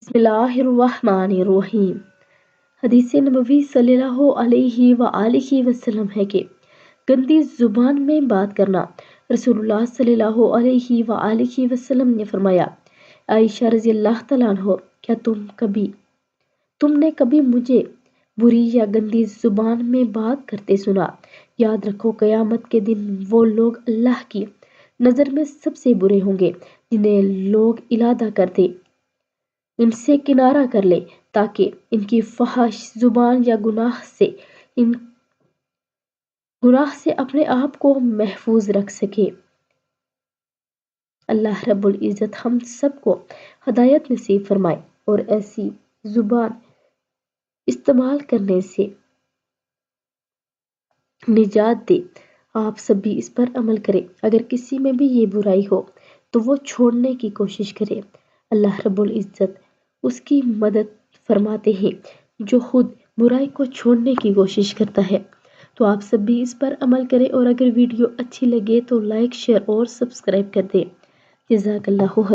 بسم اللہ الرحمن الرحیم۔ حدیث نبوی صلی اللہ علیہ وآلہ وسلم ہے کہ گندی زبان میں بات کرنا۔ رسول اللہ صلی اللہ علیہ وآلہ وسلم نے فرمایا، عائشہ رضی اللہ تعالیٰ عنہ، کیا تم نے کبھی مجھے بری یا گندی زبان میں بات کرتے سنا؟ یاد رکھو، قیامت کے دن وہ لوگ اللہ کی نظر میں سب سے برے ہوں گے جنہیں لوگ علادہ کرتے ان سے کنارہ کر لیں تاکہ ان کی فحش زبان یا گناہ سے اپنے آپ کو محفوظ رکھ سکے۔ اللہ رب العزت ہم سب کو ہدایت نصیب فرمائے اور ایسی زبان استعمال کرنے سے نجات دے۔ آپ سب بھی اس پر عمل کریں۔ اگر کسی میں بھی یہ برائی ہو تو وہ چھوڑنے کی کوشش کرے۔ اللہ رب العزت اس کی مدد فرماتے ہیں جو خود برائی کو چھوڑنے کی کوشش کرتا ہے۔ تو آپ سب بھی اس پر عمل کریں اور اگر ویڈیو اچھی لگے تو لائک، شیئر اور سبسکرائب کر دیں۔ جزاک اللہ خیر۔